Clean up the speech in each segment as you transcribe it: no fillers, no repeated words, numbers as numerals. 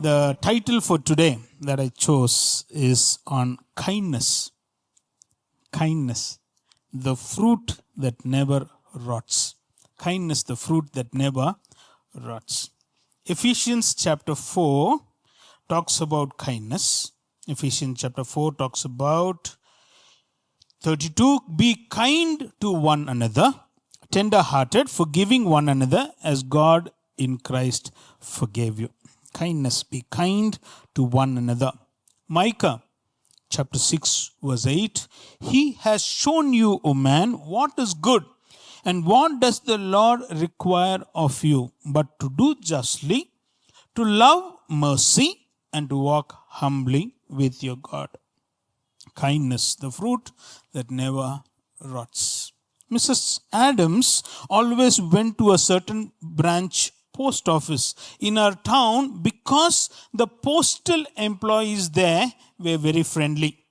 The title for today that I chose is on kindness. Kindness, the fruit that never rots. Kindness, the fruit that never rots. Ephesians chapter 4 talks about kindness. Ephesians chapter 4 talks about 32. Be kind to one another, tender-hearted, forgiving one another as God in Christ forgave you. Kindness, be kind to one another. Micah chapter 6 verse 8. He has shown you, O man, what is good, and what does the Lord require of you, but to do justly, to love mercy, and to walk humbly with your God. Kindness, the fruit that never rots. Mrs. Adams always went to a certain branch post office in her town because the postal employees there were very friendly.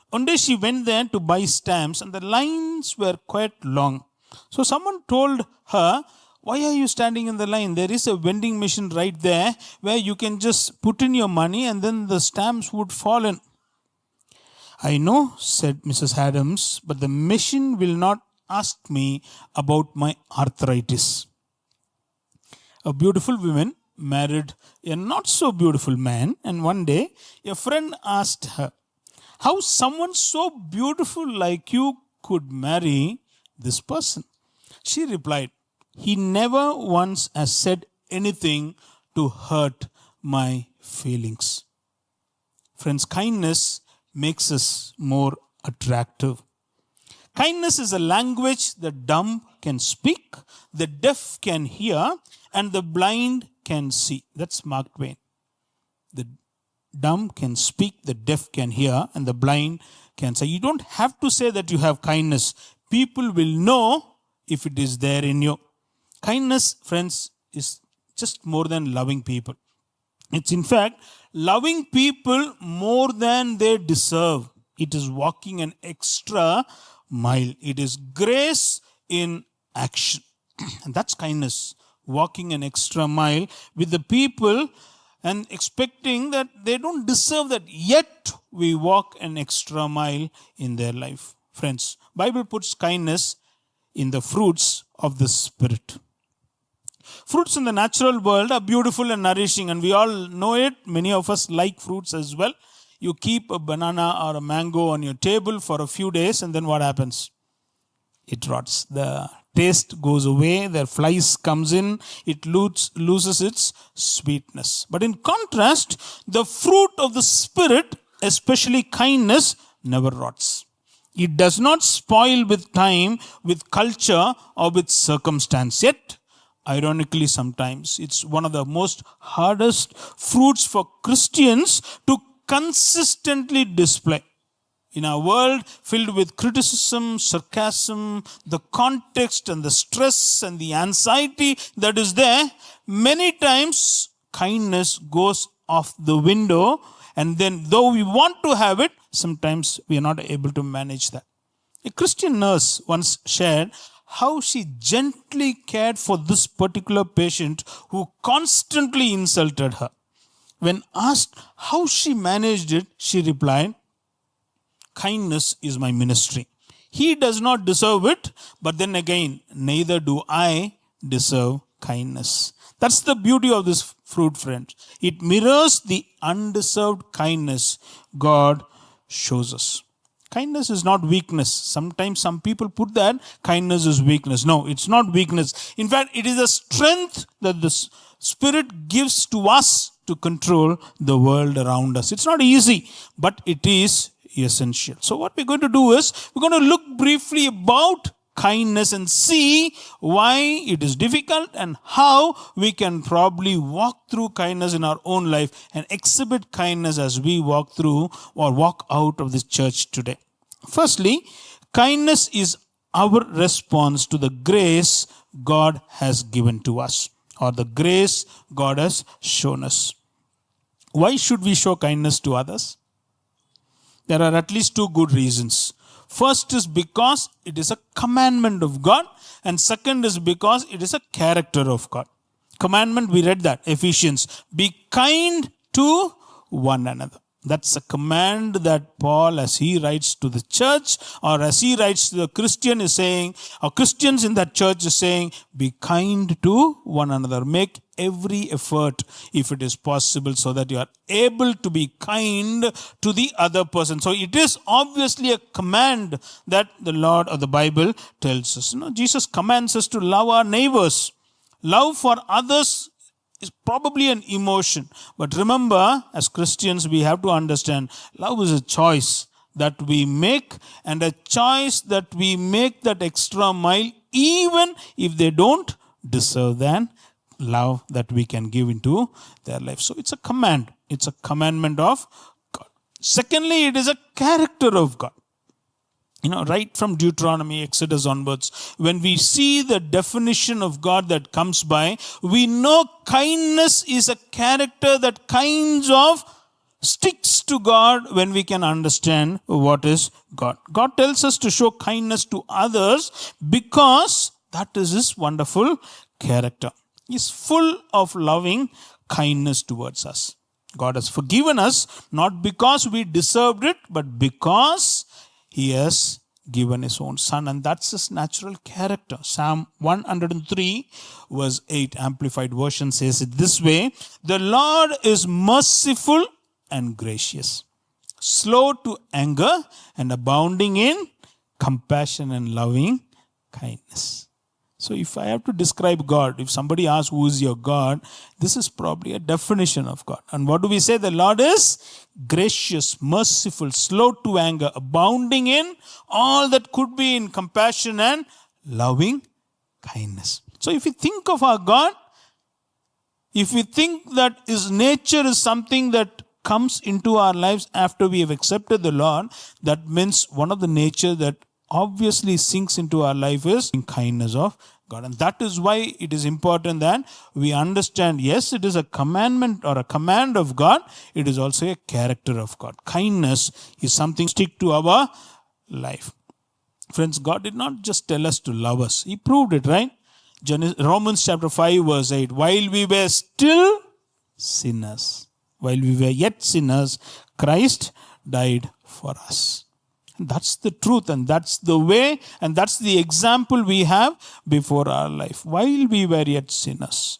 One day she went there to buy stamps and the lines were quite long. So someone told her, "Why are you standing in the line? There is a vending machine right there where you can just put in your money and then the stamps would fall in." "I know," said Mrs. Adams, "but the machine will not ask me about my arthritis." A beautiful woman married a not so beautiful man, and one day a friend asked her, "How someone so beautiful like you could marry this person?" She replied, "He never once has said anything to hurt my feelings." Friends, kindness makes us more attractive. Kindness is a language the dumb can speak, the deaf can hear, and the blind can see. That's Mark Twain. The dumb can speak, the deaf can hear, and the blind can see. You don't have to say that you have kindness. People will know if it is there in you. Kindness, friends, is just more than loving people. It's in fact loving people more than they deserve. It is walking an extra mile. It is grace in action. And that's kindness. Walking an extra mile with the people and expecting that they don't deserve that, yet we walk an extra mile in their life. Friends, Bible puts kindness in the fruits of the Spirit. Fruits in the natural world are beautiful and nourishing, and we all know it. Many of us like fruits as well. You keep a banana or a mango on your table for a few days, and then what happens? It rots. The taste goes away, the flies comes in, it loses its sweetness. But in contrast, the fruit of the Spirit, especially kindness, never rots. It does not spoil with time, with culture, or with circumstance. Yet, ironically sometimes, it's one of the most hardest fruits for Christians to consistently display. In our world filled with criticism, sarcasm, the context and the stress and the anxiety that is there, many times kindness goes off the window, and then though we want to have it, sometimes we are not able to manage that. A Christian nurse once shared how she gently cared for this particular patient who constantly insulted her. When asked how she managed it, she replied, "Kindness is my ministry. He does not deserve it, but then again, neither do I deserve kindness." That's the beauty of this fruit, friends. It mirrors the undeserved kindness God shows us. Kindness is not weakness. Sometimes some people put that kindness is weakness. No, it's not weakness. In fact, it is a strength that the Spirit gives to us to control the world around us. It's not easy, but it is essential. So what we're going to do is, we're going to look briefly about kindness and see why it is difficult and how we can probably walk through kindness in our own life and exhibit kindness as we walk through or walk out of this church today. Firstly, kindness is our response to the grace God has given to us, or the grace God has shown us. Why should we show kindness to others? There are at least two good reasons. First is because it is a commandment of God, and second is because it is a character of God. Commandment, we read that, Ephesians. Be kind to one another. That's a command that Paul, as he writes to the church, or as he writes to the Christian, is saying, or Christians in that church is saying, be kind to one another. Make every effort, if it is possible, so that you are able to be kind to the other person. So it is obviously a command that the Lord or the Bible tells us. Jesus commands us to love our neighbors. Love for others is probably an emotion. But remember, as Christians, we have to understand love is a choice that we make, and a choice that we make that extra mile, even if they don't deserve that love that we can give into their life. So it's a command. It's a commandment of God. Secondly, it is a character of God. Right from Deuteronomy, Exodus onwards, when we see the definition of God that comes by, we know kindness is a character that kinds of sticks to God when we can understand what is God. God tells us to show kindness to others because that is His wonderful character. He's full of loving kindness towards us. God has forgiven us not because we deserved it, but because He has given His own Son, and that's His natural character. Psalm 103 verse 8 Amplified Version says it this way: the Lord is merciful and gracious, slow to anger, and abounding in compassion and loving kindness. So if I have to describe God, if somebody asks who is your God, this is probably a definition of God. And what do we say? The Lord is gracious, merciful, slow to anger, abounding in all that could be in compassion and loving kindness. So if you think of our God, if we think that His nature is something that comes into our lives after we have accepted the Lord, that means one of the nature that obviously sinks into our life is kindness of God. And that is why it is important that we understand, yes, it is a commandment or a command of God. It is also a character of God. Kindness is something stick to our life. Friends, God did not just tell us to love us. He proved it, right? Romans chapter 5 verse 8. While we were still sinners, while we were yet sinners, Christ died for us. And that's the truth, and that's the way, and that's the example we have before our life. While we were yet sinners,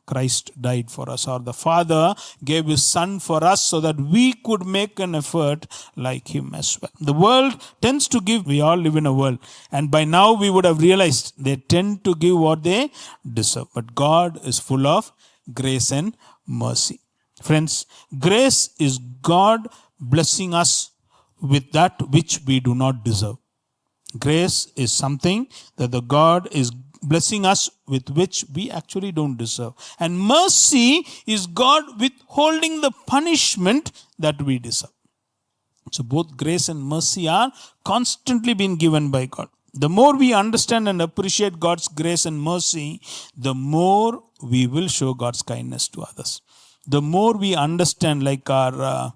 Christ died for us, or the Father gave His Son for us so that we could make an effort like Him as well. The world tends to give, we all live in a world, and by now we would have realized they tend to give what they deserve. But God is full of grace and mercy. Friends, grace is God blessing us with that which we do not deserve. Grace is something that the God is blessing us with which we actually don't deserve. And mercy is God withholding the punishment that we deserve. So both grace and mercy are constantly being given by God. The more we understand and appreciate God's grace and mercy, the more we will show God's kindness to others. The more we understand, like our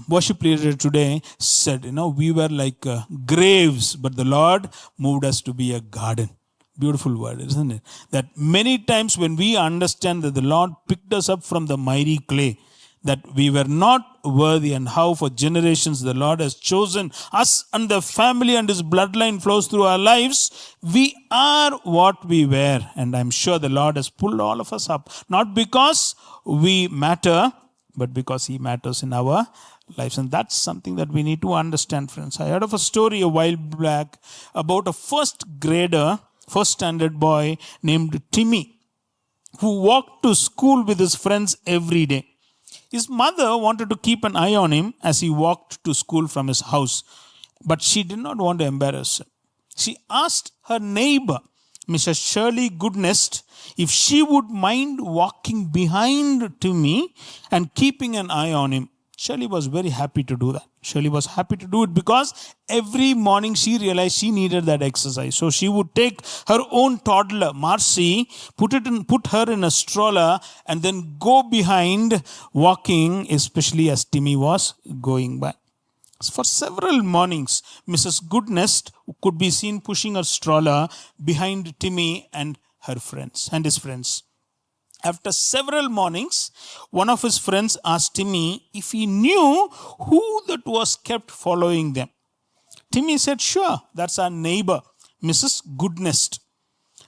worship leader today said, we were like graves, but the Lord moved us to be a garden. Beautiful word, isn't it? That many times when we understand that the Lord picked us up from the miry clay, that we were not worthy, and how for generations the Lord has chosen us, and the family and His bloodline flows through our lives, we are what we were. And I'm sure the Lord has pulled all of us up, not because we matter, but because He matters in our lives. And that's something that we need to understand, friends. I heard of a story a while back about a first standard boy named Timmy, who walked to school with his friends every day. His mother wanted to keep an eye on him as he walked to school from his house, but she did not want to embarrass him. She asked her neighbor, Mrs. Shirley Goodnest, if she would mind walking behind Timmy and keeping an eye on him. Shirley was very happy to do that. Shirley was happy to do it because every morning she realized she needed that exercise. So she would take her own toddler, Marcy, put her in a stroller, and then go behind walking, especially as Timmy was going by. For several mornings, Mrs. Goodnest could be seen pushing her stroller behind Timmy and his friends. After several mornings, one of his friends asked Timmy if he knew who that was kept following them. Timmy said, sure, that's our neighbor, Mrs. Goodnest.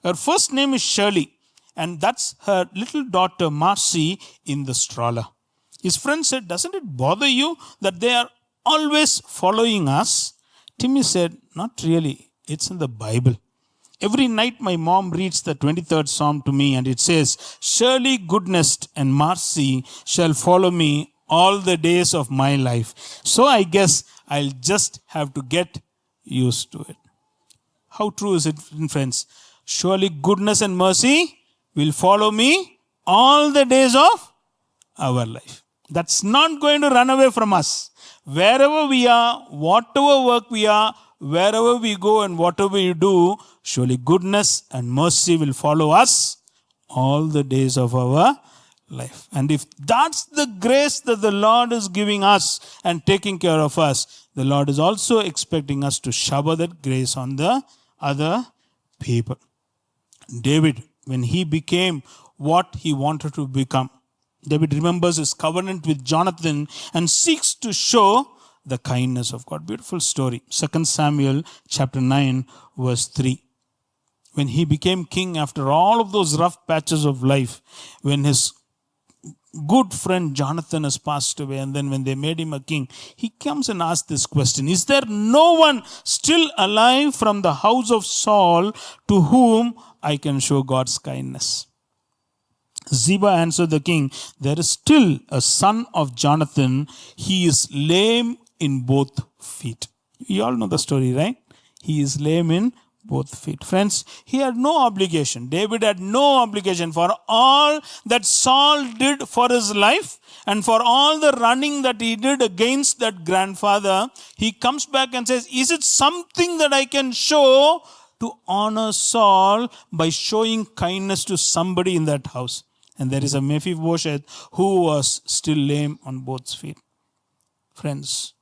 Her first name is Shirley, and that's her little daughter, Marcy, in the stroller. His friend said, doesn't it bother you that they are always following us? Timmy said, not really. It's in the Bible. Every night my mom reads the 23rd Psalm to me and it says, surely goodness and mercy shall follow me all the days of my life. So I guess I'll just have to get used to it. How true is it, friends? Surely goodness and mercy will follow me all the days of our life. That's not going to run away from us. Wherever we are, whatever work we are, wherever we go and whatever we do, surely goodness and mercy will follow us all the days of our life. And if that's the grace that the Lord is giving us and taking care of us, the Lord is also expecting us to shower that grace on the other people. David, when he became what he wanted to become, David remembers his covenant with Jonathan and seeks to show the kindness of God. Beautiful story. 2 Samuel chapter 9 verse 3. When he became king after all of those rough patches of life, when his good friend Jonathan has passed away, and then when they made him a king, he comes and asks this question, is there no one still alive from the house of Saul to whom I can show God's kindness? Ziba answered the king, there is still a son of Jonathan. He is lame in both feet. You all know the story, right? He is lame in both feet. Friends, he had no obligation. David had no obligation for all that Saul did for his life and for all the running that he did against that grandfather. He comes back and says, is it something that I can show to honor Saul by showing kindness to somebody in that house? And there is a Mephibosheth who was still lame on both feet. Friends,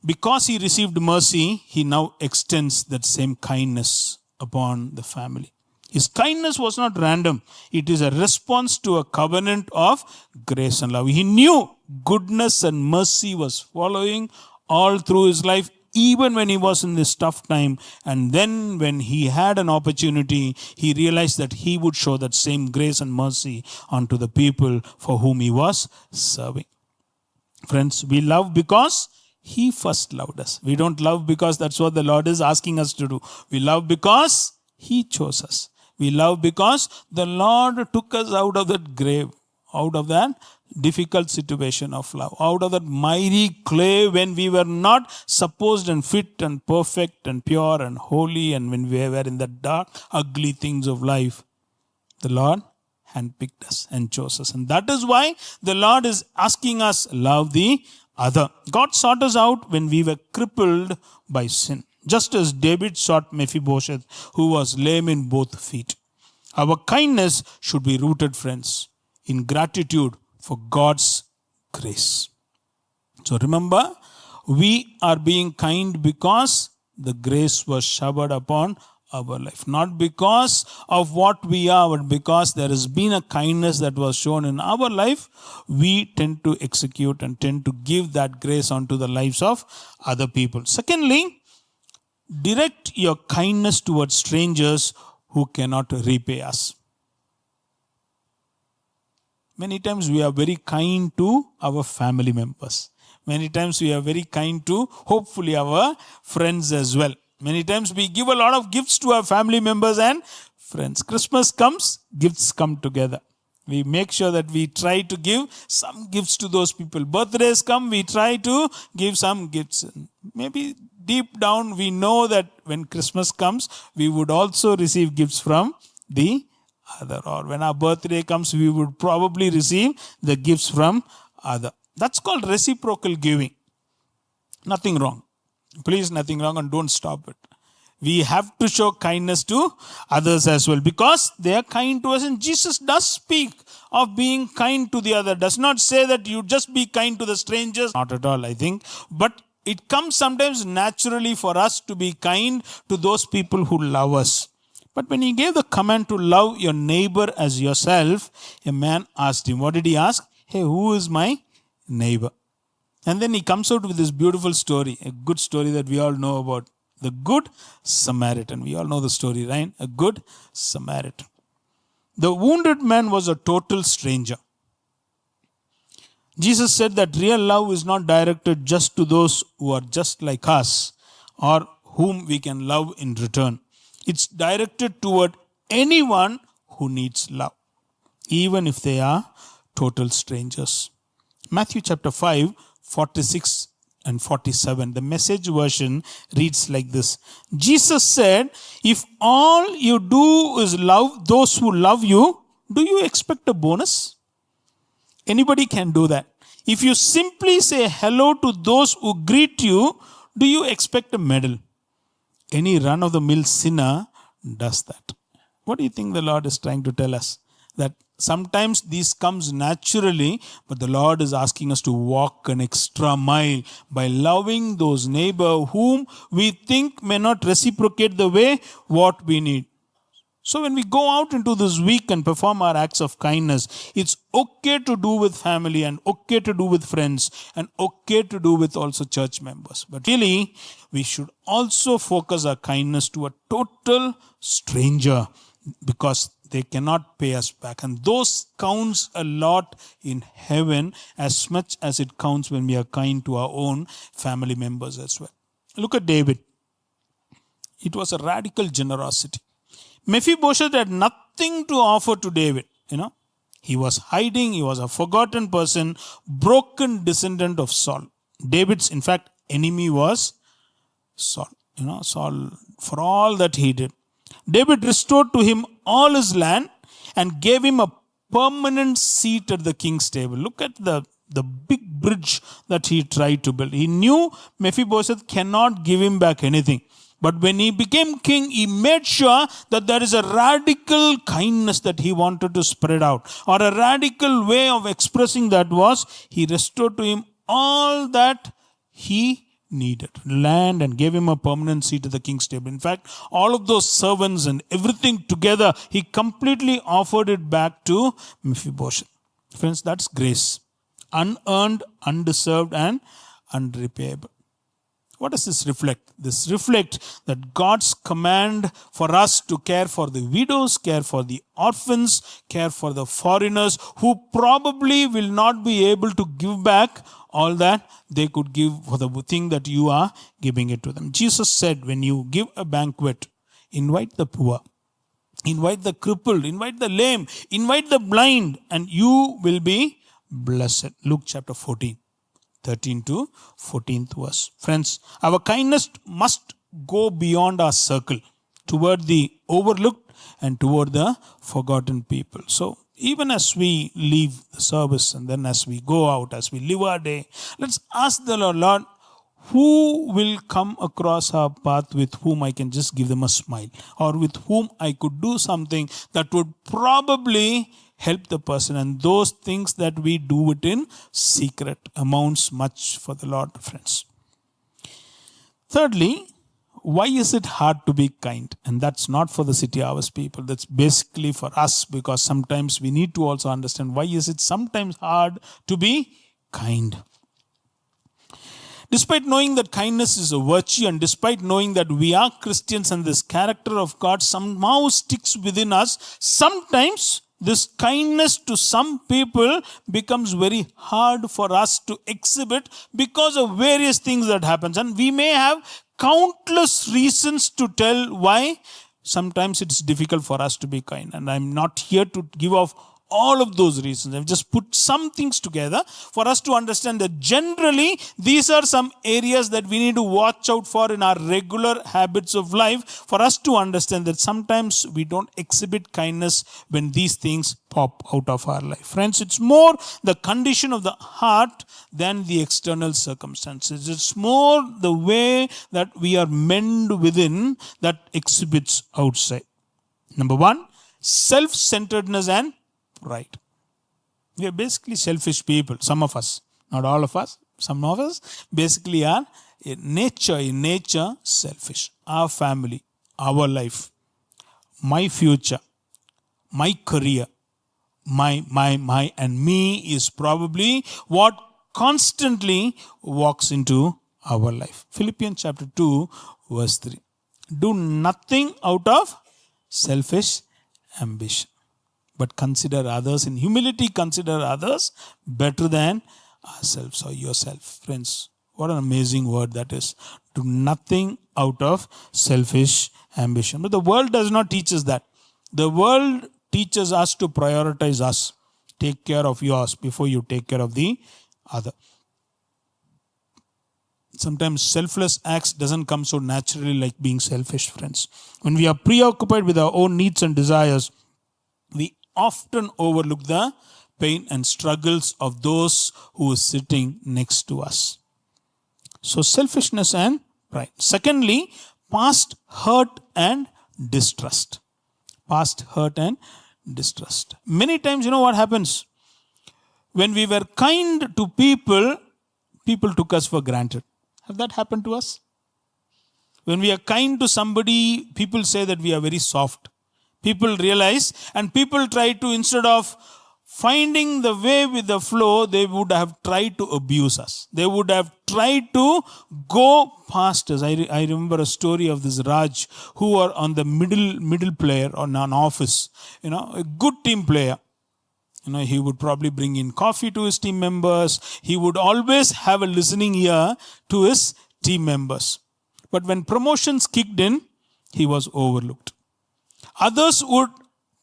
because he received mercy, he now extends that same kindness upon the family. His kindness was not random. It is a response to a covenant of grace and love. He knew goodness and mercy was following all through his life, even when he was in this tough time. And then when he had an opportunity, he realized that he would show that same grace and mercy unto the people for whom he was serving. Friends, we love because he first loved us. We don't love because that's what the Lord is asking us to do. We love because he chose us. We love because the Lord took us out of that grave, out of that difficult situation of love, out of that miry clay when we were not supposed and fit and perfect and pure and holy, and when we were in the dark, ugly things of life. The Lord handpicked us and chose us. And that is why the Lord is asking us, love the other. God sought us out when we were crippled by sin, just as David sought Mephibosheth, who was lame in both feet. Our kindness should be rooted, friends, in gratitude for God's grace. So remember, we are being kind because the grace was showered upon our life. Not because of what we are, but because there has been a kindness that was shown in our life, we tend to execute and tend to give that grace onto the lives of other people. Secondly, direct your kindness towards strangers who cannot repay us. Many times we are very kind to our family members. Many times we are very kind to, hopefully, our friends as well. Many times we give a lot of gifts to our family members and friends. Christmas comes, gifts come together. We make sure that we try to give some gifts to those people. Birthdays come, we try to give some gifts. Maybe deep down we know that when Christmas comes, we would also receive gifts from the other. Or when our birthday comes, we would probably receive the gifts from other. That's called reciprocal giving. Nothing wrong. Please, nothing wrong, and don't stop it. We have to show kindness to others as well because they are kind to us. And Jesus does speak of being kind to the other. Does not say that you just be kind to the strangers. Not at all, I think. But it comes sometimes naturally for us to be kind to those people who love us. But when he gave the command to love your neighbor as yourself, a man asked him, what did he ask? Hey, who is my neighbor? And then he comes out with this beautiful story, a good story that we all know about. The Good Samaritan. We all know the story, right? A Good Samaritan. The wounded man was a total stranger. Jesus said that real love is not directed just to those who are just like us or whom we can love in return. It's directed toward anyone who needs love, even if they are total strangers. Matthew chapter 5, 46 and 47. The Message version reads like this. Jesus said, if all you do is love those who love you, do you expect a bonus? Anybody can do that. If you simply say hello to those who greet you, do you expect a medal? Any run-of-the-mill sinner does that. What do you think the Lord is trying to tell us? That sometimes this comes naturally, but the Lord is asking us to walk an extra mile by loving those neighbors whom we think may not reciprocate the way what we need. So when we go out into this week and perform our acts of kindness, it's okay to do with family and okay to do with friends and okay to do with also church members. But really, we should also focus our kindness to a total stranger because they cannot pay us back. And those counts a lot in heaven as much as it counts when we are kind to our own family members as well. Look at David. It was a radical generosity. Mephibosheth had nothing to offer to David. He was hiding. He was a forgotten person, broken descendant of Saul. David's, in fact, enemy was Saul. Saul, for all that he did. David restored to him all his land and gave him a permanent seat at the king's table. Look at the big bridge that he tried to build. He knew Mephibosheth cannot give him back anything. But when he became king, he made sure that there is a radical kindness that he wanted to spread out. Or a radical way of expressing that was, he restored to him all that he needed. Land, and gave him a permanent seat at the king's table. In fact, all of those servants and everything together, he completely offered it back to Mephibosheth. Friends, that's grace. Unearned, undeserved, and unrepayable. What does this reflect? This reflects that God's command for us to care for the widows, care for the orphans, care for the foreigners who probably will not be able to give back all that they could give for the thing that you are giving it to them. Jesus said, when you give a banquet, invite the poor, invite the crippled, invite the lame, invite the blind, and you will be blessed. Luke chapter 14. 13 to 14th verse. Friends, our kindness must go beyond our circle toward the overlooked and toward the forgotten people. So even as we leave the service and then as we go out, as we live our day, let's ask the Lord, who will come across our path with whom I can just give them a smile, or with whom I could do something that would probably help the person. And those things that we do it in secret amounts much for the Lord, friends. Thirdly, why is it hard to be kind? And that's not for the city hours people. That's basically for us, because sometimes we need to also understand why is it sometimes hard to be kind. Despite knowing that kindness is a virtue, and despite knowing that we are Christians and this character of God somehow sticks within us, sometimes this kindness to some people becomes very hard for us to exhibit because of various things that happens. And we may have countless reasons to tell why sometimes it's difficult for us to be kind. And I'm not here to give off all of those reasons. I've just put some things together for us to understand that generally these are some areas that we need to watch out for in our regular habits of life, for us to understand that sometimes we don't exhibit kindness when these things pop out of our life. Friends, it's more the condition of the heart than the external circumstances. It's more the way that we are meant within that exhibits outside. Number one, self-centeredness and pride. We are basically selfish people. Some of us, not all of us, some of us basically are in nature selfish. Our family, our life, my future, my career, my and me is probably what constantly walks into our life. Philippians chapter 2 verse 3. Do nothing out of selfish ambition, but consider others in humility, consider others better than ourselves or yourself. Friends, what an amazing word that is. Do nothing out of selfish ambition. But the world does not teach us that. The world teaches us to prioritize us. Take care of yours before you take care of the other. Sometimes selfless acts doesn't come so naturally like being selfish, friends. When we are preoccupied with our own needs and desires, we often overlook the pain and struggles of those who are sitting next to us. So selfishness and pride. Secondly, past hurt and distrust. Past hurt and distrust. Many times, you know what happens? When we were kind to people, people took us for granted. Have that happened to us? When we are kind to somebody, people say that we are very soft. People realize, and people try to, instead of finding the way with the flow, they would have tried to abuse us. They would have tried to go past us. I remember a story of this Raj, who were on the middle player on an office, a good team player. He would probably bring in coffee to his team members. He would always have a listening ear to his team members. But when promotions kicked in, he was overlooked. Others would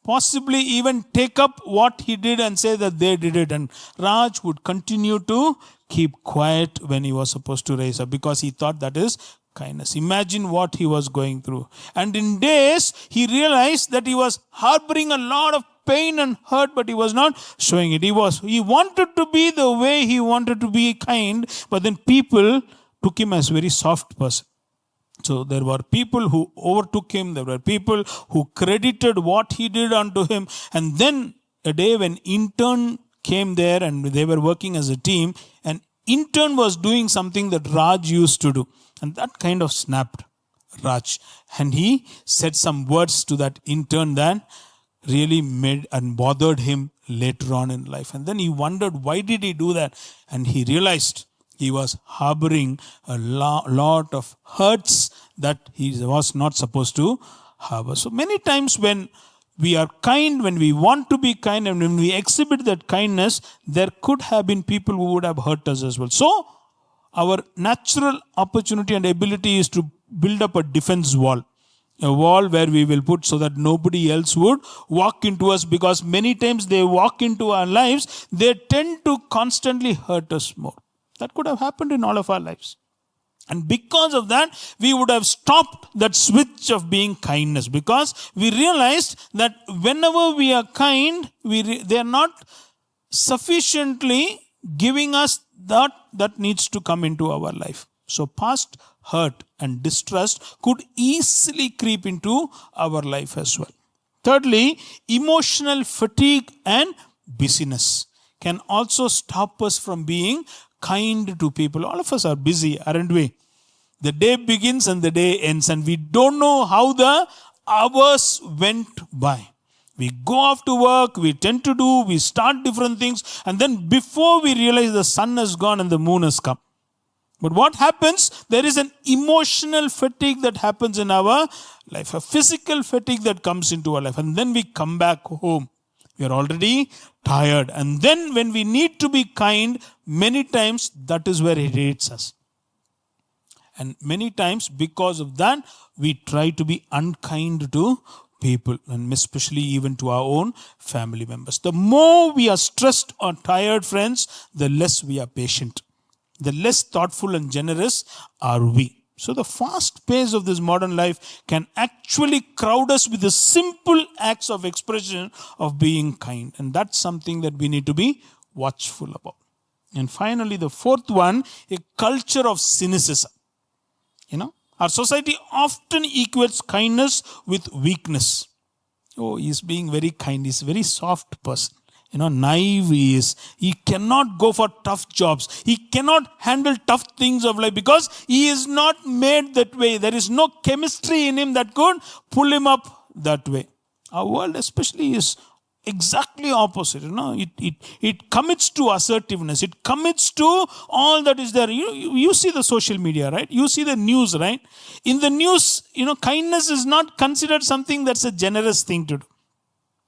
possibly even take up what he did and say that they did it. And Raj would continue to keep quiet when he was supposed to raise up because he thought that is kindness. Imagine what he was going through. And in days, he realized that he was harboring a lot of pain and hurt, but he was not showing it. He wanted to be the way he wanted to be kind, but then people took him as a very soft person. So there were people who overtook him. There were people who credited what he did unto him. And then a day when intern came there and they were working as a team, and intern was doing something that Raj used to do. And that kind of snapped Raj. And he said some words to that intern that really made and bothered him later on in life. And then he wondered, why did he do that? And he realized he was harboring a lot of hurts that he was not supposed to harbor. So many times when we are kind, when we want to be kind, and when we exhibit that kindness, there could have been people who would have hurt us as well. So our natural opportunity and ability is to build up a defense wall. A wall where we will put so that nobody else would walk into us, because many times they walk into our lives, they tend to constantly hurt us more. That could have happened in all of our lives. And because of that, we would have stopped that switch of being kindness, because we realized that whenever we are kind, they are not sufficiently giving us that needs to come into our life. So past hurt and distrust could easily creep into our life as well. Thirdly, emotional fatigue and busyness can also stop us from being kind to people. All of us are busy, aren't we? The day begins and the day ends, and we don't know how the hours went by. We go off to work, we start different things, and then before we realize, the sun has gone and the moon has come. But what happens? There is an emotional fatigue that happens in our life, a physical fatigue that comes into our life. And then we come back home. We are already tired. And then when we need to be kind, many times that is where it hits us. And many times because of that, we try to be unkind to people, and especially even to our own family members. The more we are stressed or tired, friends, the less we are patient. The less thoughtful and generous are we. So the fast pace of this modern life can actually crowd us with the simple acts of expression of being kind. And that's something that we need to be watchful about. And finally, the fourth one, a culture of cynicism. Our society often equates kindness with weakness. Oh, he's being very kind. He's a very soft person. Naive he is. He cannot go for tough jobs. He cannot handle tough things of life because he is not made that way. There is no chemistry in him that could pull him up that way. Our world especially is exactly opposite. It commits to assertiveness. It commits to all that is there. You see the social media, right? You see the news, right? In the news, kindness is not considered something that's a generous thing to do.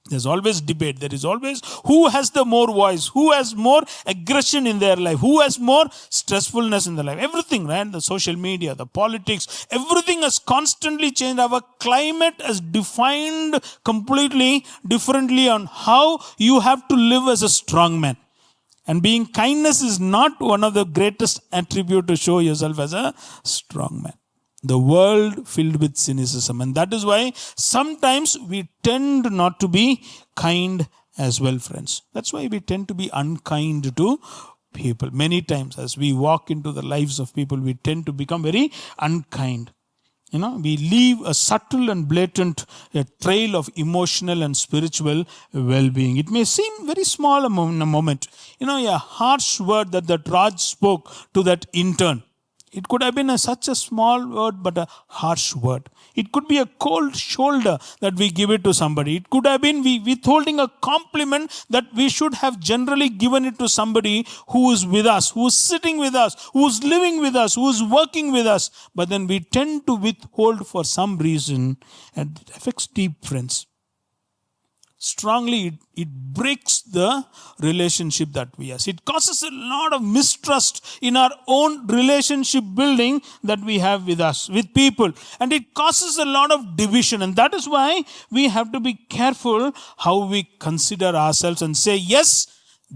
There's always debate. There is always who has the more voice, who has more aggression in their life, who has more stressfulness in their life. Everything, right? The social media, the politics, everything has constantly changed. Our climate has defined completely differently on how you have to live as a strong man. And being kindness is not one of the greatest attributes to show yourself as a strong man. The world filled with cynicism. And that is why sometimes we tend not to be kind as well, friends. That's why we tend to be unkind to people. Many times as we walk into the lives of people, we tend to become very unkind. We leave a subtle and blatant trail of emotional and spiritual well-being. It may seem very small in a moment. A harsh word that Raj spoke to that intern. It could have been such a small word, but a harsh word. It could be a cold shoulder that we give it to somebody. It could have been withholding a compliment that we should have generally given it to somebody who is with us, who is sitting with us, who is living with us, who is working with us. But then we tend to withhold for some reason, and it affects deep, friends. Strongly, it breaks the relationship that we have. It causes a lot of mistrust in our own relationship building that we have with us, with people. And it causes a lot of division. And that is why we have to be careful how we consider ourselves and say, yes,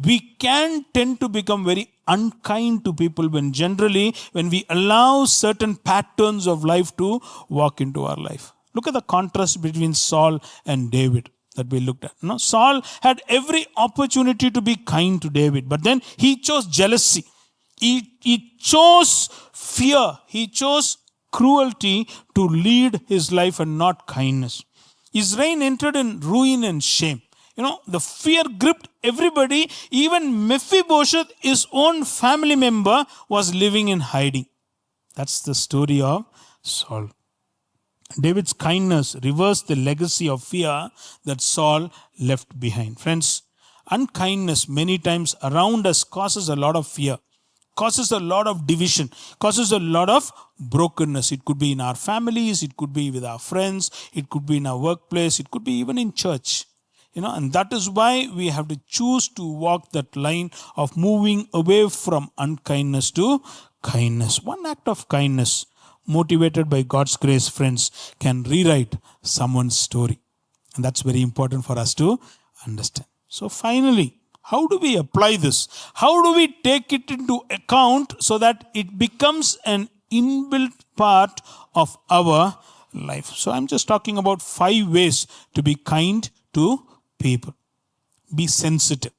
we can tend to become very unkind to people when we allow certain patterns of life to walk into our life. Look at the contrast between Saul and David that we looked at. Saul had every opportunity to be kind to David, but then he chose jealousy. He chose fear. He chose cruelty to lead his life and not kindness. His reign entered in ruin and shame. The fear gripped everybody. Even Mephibosheth, his own family member, was living in hiding. That's the story of Saul. David's kindness reversed the legacy of fear that Saul left behind. Friends, unkindness many times around us causes a lot of fear, causes a lot of division, causes a lot of brokenness. It could be in our families, it could be with our friends, it could be in our workplace, it could be even in church. And that is why we have to choose to walk that line of moving away from unkindness to kindness. One act of kindness, motivated by God's grace, friends, can rewrite someone's story. And that's very important for us to understand. So finally, how do we apply this? How do we take it into account so that it becomes an inbuilt part of our life? So I'm just talking about 5 ways to be kind to people. Be sensitive.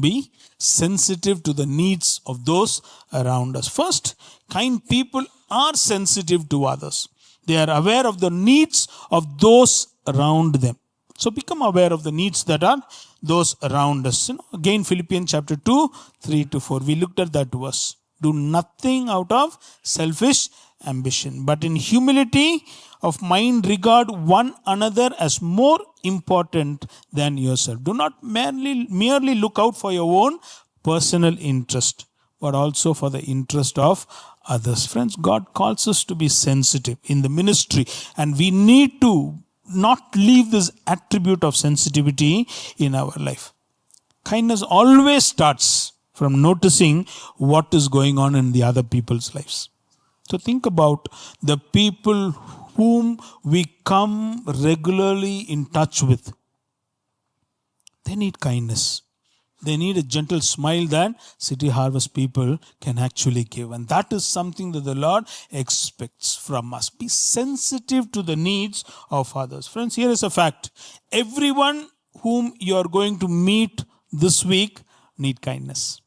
Be sensitive to the needs of those around us. First, kind people are sensitive to others. They are aware of the needs of those around them. So become aware of the needs that are those around us. Again, Philippians chapter 2, 3-4. We looked at that verse. Do nothing out of selfish ambition, but in humility of mind regard one another as more important than yourself. Do not merely look out for your own personal interest, but also for the interest of others. Friends, God calls us to be sensitive in the ministry, and we need to not leave this attribute of sensitivity in our life. Kindness always starts from noticing what is going on in the other people's lives. So think about the people whom we come regularly in touch with. They need kindness. They need a gentle smile that City Harvest people can actually give. And that is something that the Lord expects from us. Be sensitive to the needs of others. Friends, here is a fact. Everyone whom you are going to meet this week need kindness.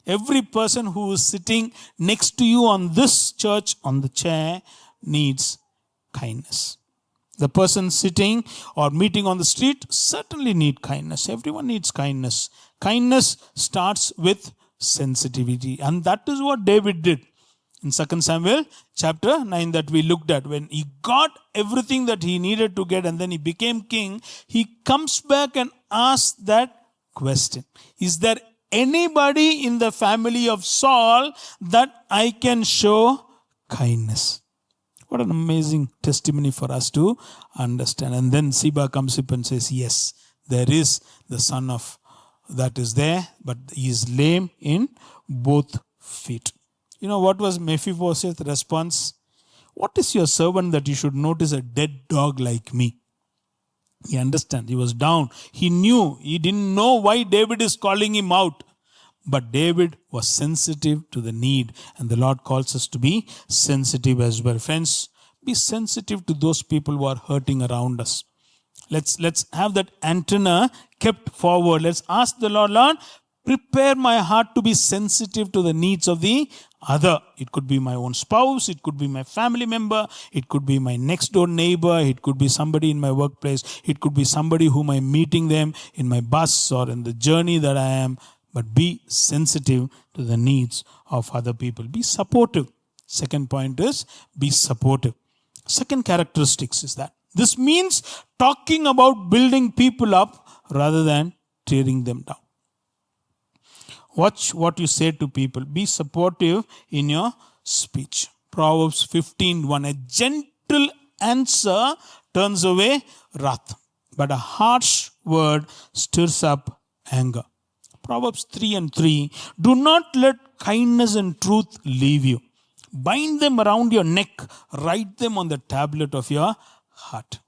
Every person who is sitting next to you on this church, on the chair, needs kindness. The person sitting or meeting on the street certainly need kindness. Everyone needs kindness. Kindness starts with sensitivity. And that is what David did. In 2 Samuel chapter 9 that we looked at, when he got everything that he needed to get and then he became king, he comes back and asks that question. Is there anybody in the family of Saul that I can show kindness? What an amazing testimony for us to understand. And then Ziba comes up and says, yes, there is the son of that is there, but he is lame in both feet. You know what was Mephibosheth's response? What is your servant that you should notice a dead dog like me? He understands. He was down. He knew. He didn't know why David is calling him out. But David was sensitive to the need. And the Lord calls us to be sensitive as well. Friends, be sensitive to those people who are hurting around us. Let's have that antenna kept forward. Let's ask the Lord, Lord, prepare my heart to be sensitive to the needs of the other. It could be my own spouse. It could be my family member. It could be my next door neighbor. It could be somebody in my workplace. It could be somebody whom I'm meeting them in my bus or in the journey that I am. But be sensitive to the needs of other people. Be supportive. Second point is be supportive. Second characteristics is that this means talking about building people up rather than tearing them down. Watch what you say to people. Be supportive in your speech. Proverbs 15:1. A gentle answer turns away wrath, but a harsh word stirs up anger. Proverbs 3:3. Do not let kindness and truth leave you. Bind them around your neck. Write them on the tablet of your heart.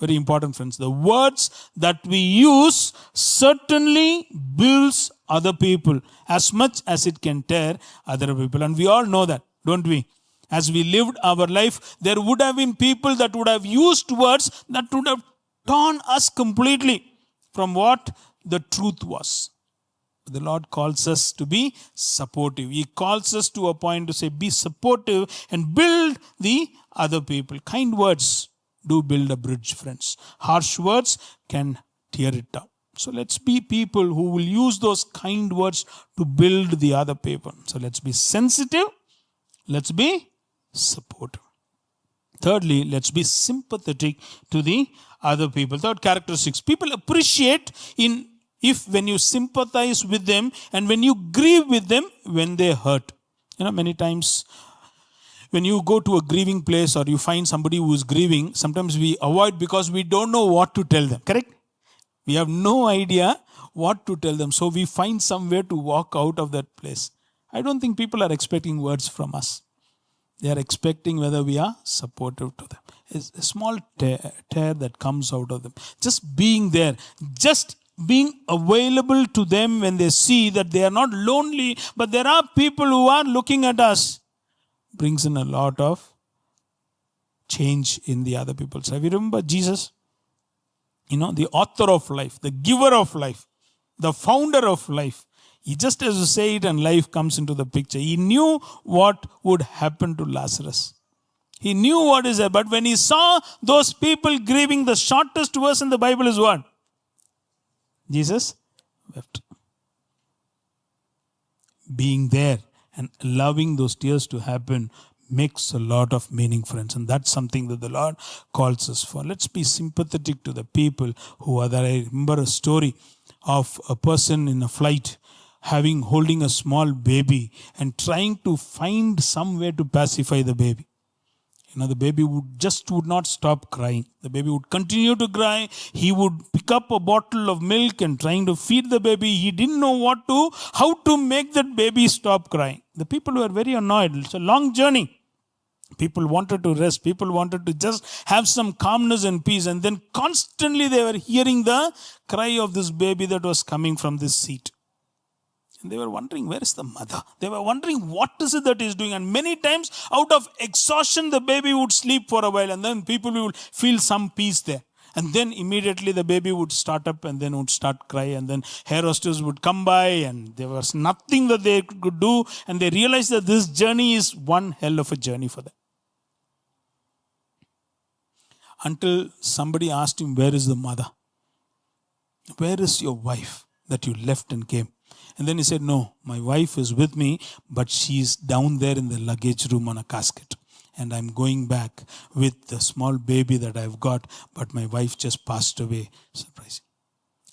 Very important, friends. The words that we use certainly builds other people as much as it can tear other people. And we all know that, don't we? As we lived our life, there would have been people that would have used words that would have torn us completely from what the truth was. The Lord calls us to be supportive. He calls us to a point to say, be supportive and build the other people. Kind words do build a bridge, friends. Harsh words can tear it down. So let's be people who will use those kind words to build the other people. So let's be sensitive. Let's be supportive. Thirdly, let's be sympathetic to the other people. Third characteristics. People appreciate if when you sympathize with them and when you grieve with them when they hurt. Many times when you go to a grieving place or you find somebody who is grieving, sometimes we avoid because we don't know what to tell them. Correct? We have no idea what to tell them. So we find somewhere to walk out of that place. I don't think people are expecting words from us. They are expecting whether we are supportive to them. It's a small tear that comes out of them. Just being there. Just being available to them when they see that they are not lonely, but there are people who are looking at us, brings in a lot of change in the other people. So you remember Jesus, the author of life, the giver of life, the founder of life. He just has to say it and life comes into the picture. He knew what would happen to Lazarus. He knew what is there. But when he saw those people grieving, the shortest verse in the Bible is what? Jesus wept. Being there and allowing those tears to happen makes a lot of meaning, friends. And that's something that the Lord calls us for. Let's be sympathetic to the people who are there. I remember a story of a person in a flight holding a small baby and trying to find some way to pacify the baby. The baby would not stop crying. The baby would continue to cry. He would pick up a bottle of milk and trying to feed the baby. He didn't know how to make that baby stop crying. The people were very annoyed. It's a long journey. People wanted to rest. People wanted to just have some calmness and peace. And then constantly they were hearing the cry of this baby that was coming from this seat. And they were wondering, where is the mother? They were wondering, what is it that is doing? And many times, out of exhaustion, the baby would sleep for a while. And then people would feel some peace there. And then immediately the baby would start up and then would start cry. And then hair hostess would come by and there was nothing that they could do. And they realized that this journey is one hell of a journey for them. Until somebody asked him, where is the mother? Where is your wife that you left and came? And then he said, no, my wife is with me, but she's down there in the luggage room on a casket. And I'm going back with the small baby that I've got, but my wife just passed away. Surprising.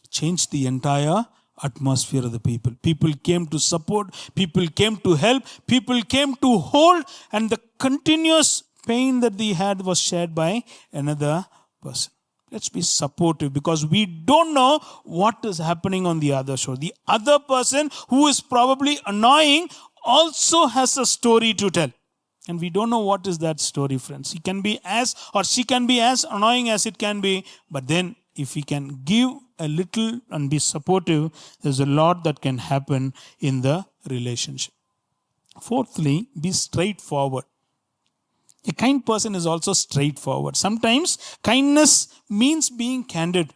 Changed the entire atmosphere of the people. People came to support, people came to help, people came to hold, and the continuous pain that they had was shared by another person. Let's be supportive, because we don't know what is happening on the other shore. The other person who is probably annoying also has a story to tell. And we don't know what is that story, friends. He can be as, or she can be as annoying as it can be. But then if we can give a little and be supportive, there's a lot that can happen in the relationship. Fourthly, be straightforward. A kind person is also straightforward. Sometimes kindness means being candid.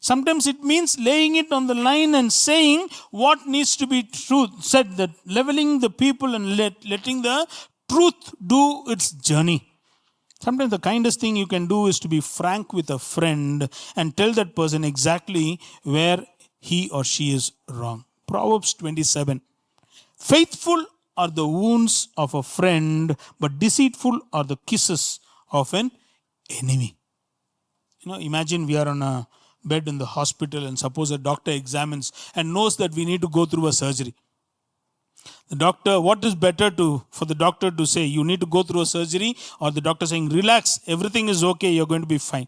Sometimes it means laying it on the line and saying what needs to be said, that leveling the people and letting the truth do its journey. Sometimes the kindest thing you can do is to be frank with a friend and tell that person exactly where he or she is wrong. Proverbs 27. Faithful are the wounds of a friend, but deceitful are the kisses of an enemy. Imagine we are on a bed in the hospital, and suppose a doctor examines and knows that we need to go through a surgery. The doctor, what is better for the doctor to say, you need to go through a surgery, or the doctor saying, relax, everything is okay, you're going to be fine?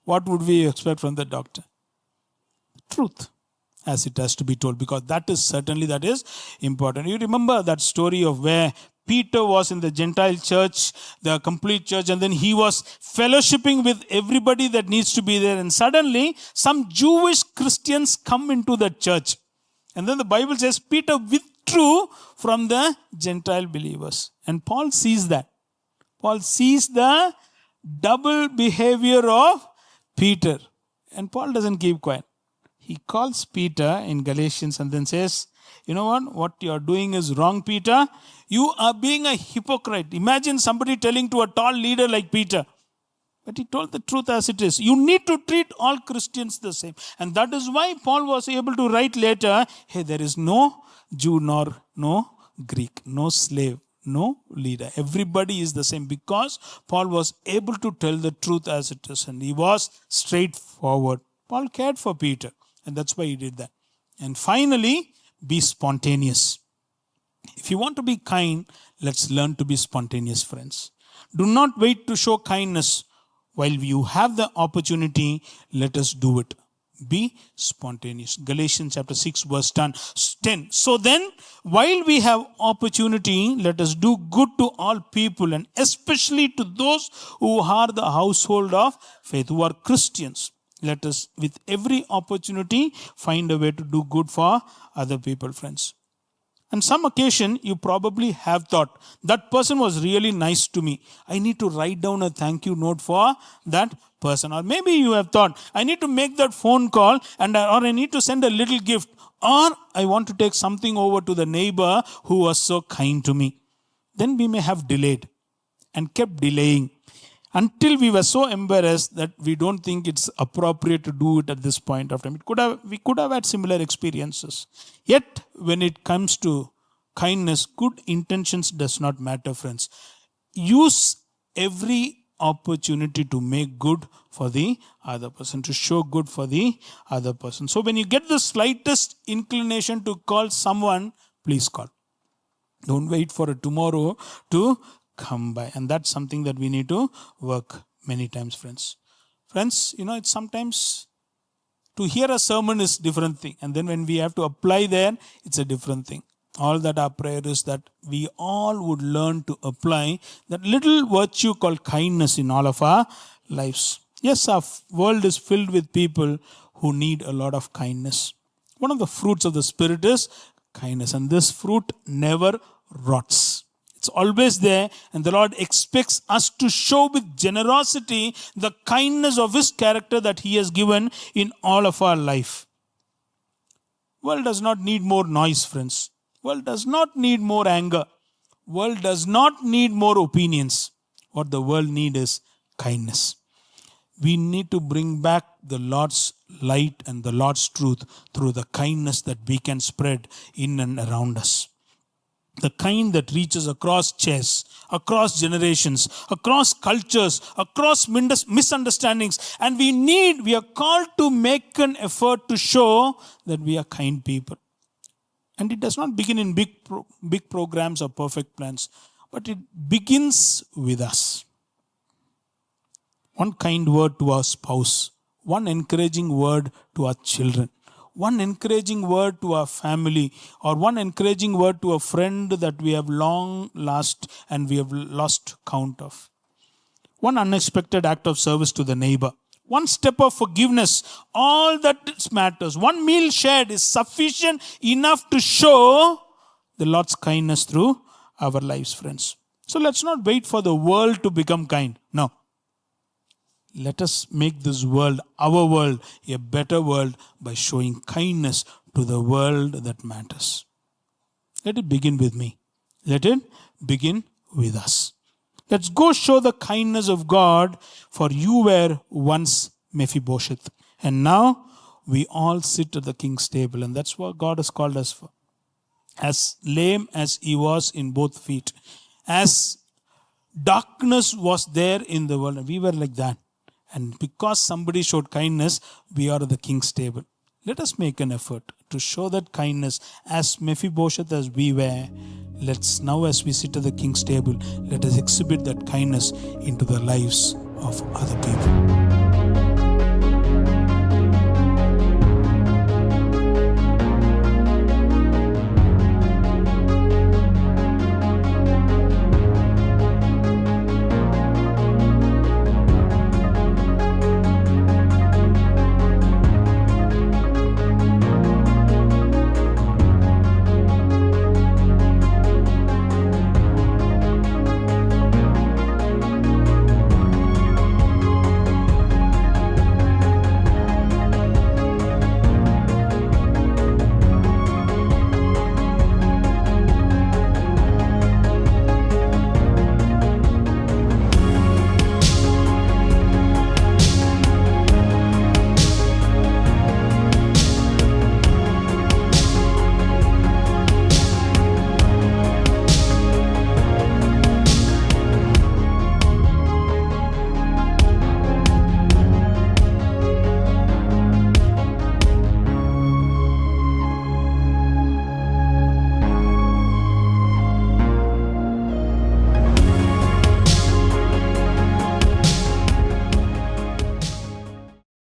What would we expect from the doctor? Truth, as it has to be told, because that is important. You remember that story of where Peter was in the Gentile church, the complete church, and then he was fellowshipping with everybody that needs to be there. And suddenly, some Jewish Christians come into the church. And then the Bible says Peter withdrew from the Gentile believers. And Paul sees that. Paul sees the double behavior of Peter. And Paul doesn't keep quiet. He calls Peter in Galatians and then says, you know what you're doing is wrong, Peter. You are being a hypocrite. Imagine somebody telling to a tall leader like Peter. But he told the truth as it is. You need to treat all Christians the same. And that is why Paul was able to write later, hey, there is no Jew nor no Greek, no slave, no leader. Everybody is the same, because Paul was able to tell the truth as it is. And he was straightforward. Paul cared for Peter. And that's why he did that. And finally, be spontaneous. If you want to be kind, let's learn to be spontaneous, friends. Do not wait to show kindness. While you have the opportunity, let us do it. Be spontaneous. Galatians chapter 6 verse 10. So then, while we have opportunity, let us do good to all people, and especially to those who are the household of faith, who are Christians. Let us, with every opportunity, find a way to do good for other people, friends. On some occasion, you probably have thought, that person was really nice to me. I need to write down a thank you note for that person. Or maybe you have thought, I need to make that phone call, or I need to send a little gift. Or I want to take something over to the neighbor who was so kind to me. Then we may have delayed and kept delaying until we were so embarrassed that we don't think it's appropriate to do it at this point of time. We could have had similar experiences. Yet, when it comes to kindness, good intentions does not matter, friends. Use every opportunity to make good for the other person, to show good for the other person. So when you get the slightest inclination to call someone, please call. Don't wait for tomorrow to come by. And that's something that we need to work many times, friends. Friends, it's sometimes to hear a sermon is different thing. And then when we have to apply there, it's a different thing. All that our prayer is that we all would learn to apply that little virtue called kindness in all of our lives. Yes, our world is filled with people who need a lot of kindness. One of the fruits of the Spirit is kindness. And this fruit never rots. It's always there, and the Lord expects us to show with generosity the kindness of His character that He has given in all of our life. World does not need more noise, friends. World does not need more anger. World does not need more opinions. What the world needs is kindness. We need to bring back the Lord's light and the Lord's truth through the kindness that we can spread in and around us. The kind that reaches across chairs, across generations, across cultures, across misunderstandings. And we are called to make an effort to show that we are kind people. And it does not begin in big programs or perfect plans, but it begins with us. One kind word to our spouse, one encouraging word to our children, one encouraging word to our family, or one encouraging word to a friend that we have long lost and we have lost count of. One unexpected act of service to the neighbor, one step of forgiveness, all that matters. One meal shared is sufficient enough to show the Lord's kindness through our lives, friends. So let's not wait for the world to become kind. No. Let us make this world, our world, a better world by showing kindness to the world that matters. Let it begin with me. Let it begin with us. Let's go show the kindness of God, for you were once Mephibosheth. And now we all sit at the king's table, and that's what God has called us for. As lame as he was in both feet, as darkness was there in the world, we were like that. And because somebody showed kindness, we are at the king's table. Let us make an effort to show that kindness as Mephibosheth as we were. Let's now, as we sit at the king's table, let us exhibit that kindness into the lives of other people.